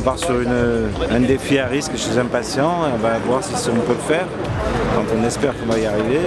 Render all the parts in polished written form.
part sur un défi à risque, je suis impatient, on va voir si on peut le faire. Donc on espère qu'on va y arriver.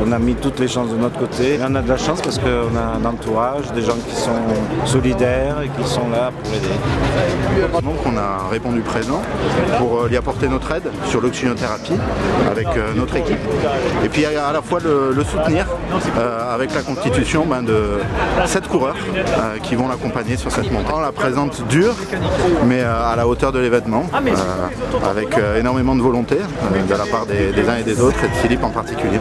On a mis toutes les chances de notre côté. Et on a de la chance parce qu'on a un entourage, des gens qui sont solidaires et qui sont là pour aider. Donc on a répondu présent pour lui apporter notre aide sur l'oxygénothérapie avec notre équipe. Et puis à la fois le soutenir avec la constitution de 7 coureurs qui vont l'accompagner sur cette montée. On la présente dure, mais à la hauteur de l'événement, avec énormément de volonté de la part des uns et des autres, et de Philippe en particulier.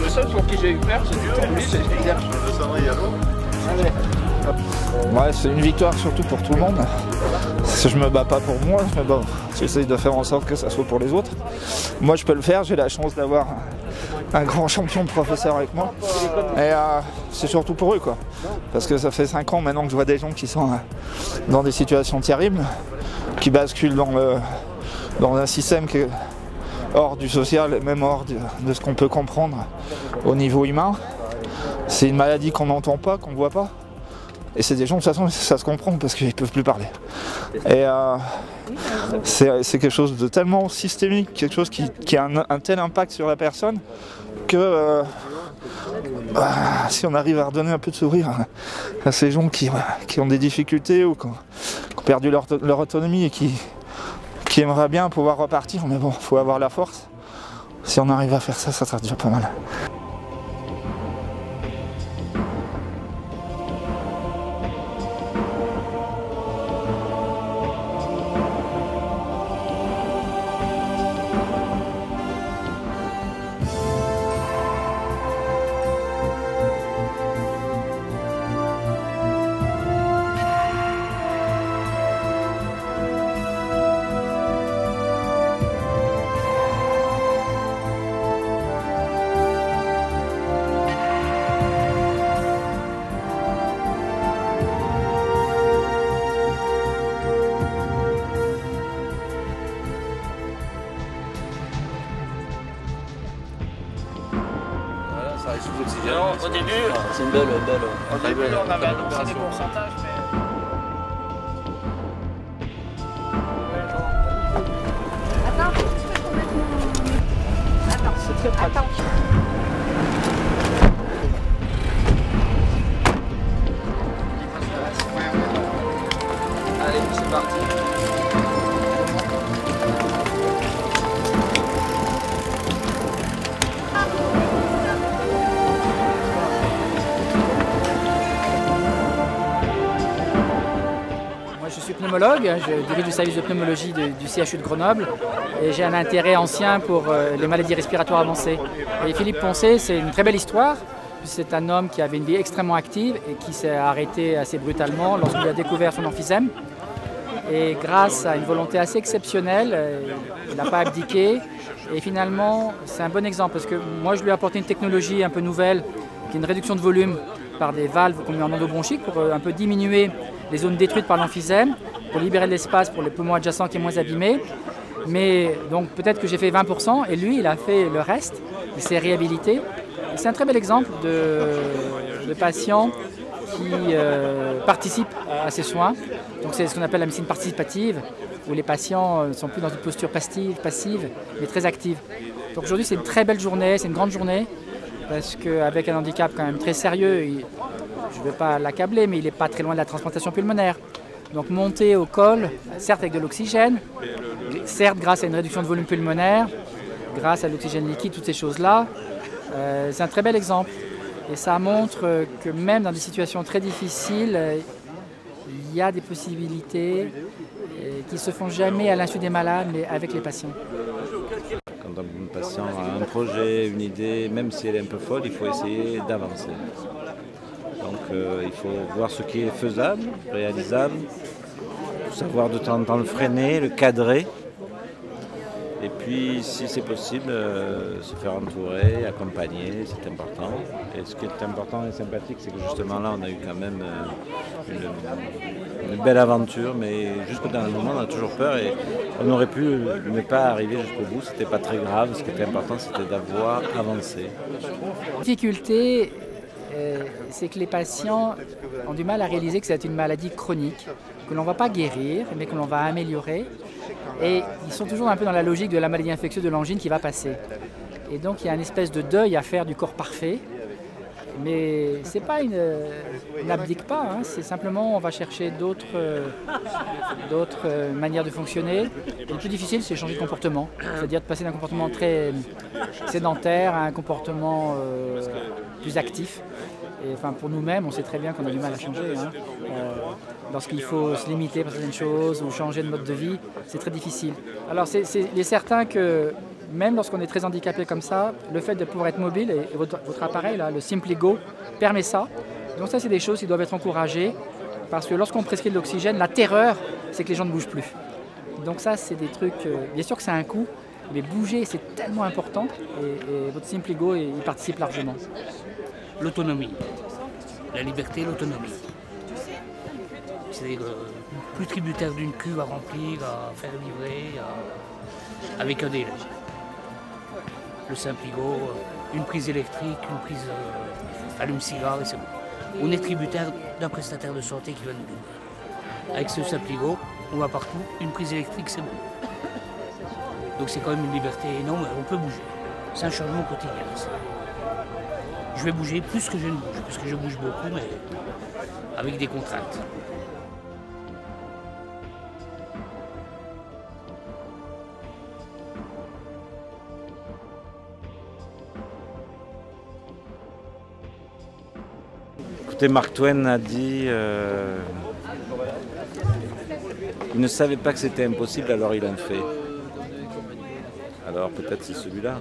Le seul pour qui j'ai eu peur, c'est du temps. Lui, c'est hier. Ouais, c'est une victoire surtout pour tout le monde. Je me bats pas pour moi, j'essaye de faire en sorte que ça soit pour les autres. Moi je peux le faire, j'ai la chance d'avoir un grand champion de professeur avec moi. Et c'est surtout pour eux quoi. Parce que ça fait 5 ans maintenant que je vois des gens qui sont dans des situations terribles, qui basculent dans un système hors du social et même hors de ce qu'on peut comprendre au niveau humain. C'est une maladie qu'on n'entend pas, qu'on ne voit pas. Et c'est des gens, de toute façon, ça se comprend parce qu'ils ne peuvent plus parler. Et c'est quelque chose de tellement systémique, quelque chose qui a un tel impact sur la personne que si on arrive à redonner un peu de sourire à ces gens qui ont des difficultés ou qui ont perdu leur autonomie et qui aimeraient bien pouvoir repartir, mais bon, il faut avoir la force. Si on arrive à faire ça, ça sera déjà pas mal. Au début, c'est une belle. Au début, on avait annoncé des pourcentages, mais. Attends, tu peux te mettre mon. Attends, c'est très pratique. Allez, c'est parti. Je suis pneumologue, je dirige le service de pneumologie du CHU de Grenoble et j'ai un intérêt ancien pour les maladies respiratoires avancées. Et Philippe Poncet, c'est une très belle histoire. C'est un homme qui avait une vie extrêmement active et qui s'est arrêté assez brutalement lorsqu'il a découvert son emphysème. Et grâce à une volonté assez exceptionnelle, il n'a pas abdiqué. Et finalement, c'est un bon exemple parce que moi, je lui ai apporté une technologie un peu nouvelle, qui est une réduction de volume par des valves qu'on met en endobronchique pour un peu diminuer les zones détruites par l'emphysème, pour libérer de l'espace pour les poumons adjacents qui est moins abîmés. Mais donc peut-être que j'ai fait 20% et lui, il a fait le reste, il s'est réhabilité. C'est un très bel exemple de patient qui participe à ces soins. Donc c'est ce qu'on appelle la médecine participative, où les patients ne sont plus dans une posture passive, mais très active. Donc aujourd'hui c'est une très belle journée, c'est une grande journée, parce qu'avec un handicap quand même très sérieux, je ne veux pas l'accabler, mais il n'est pas très loin de la transplantation pulmonaire. Donc monter au col, certes avec de l'oxygène, certes grâce à une réduction de volume pulmonaire, grâce à l'oxygène liquide, toutes ces choses-là, c'est un très bel exemple. Et ça montre que même dans des situations très difficiles, il y a des possibilités qui ne se font jamais à l'insu des malades, mais avec les patients. Quand un patient a un projet, une idée, même si elle est un peu folle, il faut essayer d'avancer. Donc il faut voir ce qui est faisable, réalisable, savoir de temps en temps le freiner, le cadrer. Et puis si c'est possible, se faire entourer, accompagner, c'est important. Et ce qui est important et sympathique, c'est que justement là on a eu quand même une belle aventure, mais jusqu'au dernier moment on a toujours peur et on aurait pu ne pas arriver jusqu'au bout, c'était pas très grave. Ce qui était important c'était d'avoir avancé. La difficulté, c'est que les patients ont du mal à réaliser que c'est une maladie chronique, que l'on ne va pas guérir, mais que l'on va améliorer. Et ils sont toujours un peu dans la logique de la maladie infectieuse de l'angine qui va passer. Et donc il y a une espèce de deuil à faire du corps parfait. Mais c'est pas on n'abdique pas, hein, c'est simplement on va chercher d'autres manières de fonctionner. Et le plus difficile, c'est changer de comportement, c'est-à-dire de passer d'un comportement très sédentaire à un comportement plus actif. Et enfin, pour nous-mêmes, on sait très bien qu'on a du mal à changer. Hein. Lorsqu'il faut se limiter par certaines choses ou changer de mode de vie, c'est très difficile. Alors il est certain que même lorsqu'on est très handicapé comme ça, le fait de pouvoir être mobile, et votre appareil, là, le SimpliGo, permet ça. Donc ça, c'est des choses qui doivent être encouragées, parce que lorsqu'on prescrit de l'oxygène, la terreur, c'est que les gens ne bougent plus. Donc ça, c'est des trucs, bien sûr que ça a un coût, mais bouger, c'est tellement important, et votre SimpliGo, il participe largement. L'autonomie, la liberté, l'autonomie. C'est plus tributaire d'une cuve à remplir, à faire livrer, avec un délai. le Simpligo, une prise électrique, une prise allume-cigare et c'est bon. On est tributaire d'un prestataire de santé qui va nous donner. Avec ce Simpligo, on va partout, une prise électrique c'est bon. Donc c'est quand même une liberté énorme, on peut bouger. C'est un changement quotidien. Je vais bouger plus que je ne bouge, parce que je bouge beaucoup, mais avec des contraintes. Écoutez, Mark Twain a dit il ne savait pas que c'était impossible, alors il en fait. Alors peut-être c'est celui-là.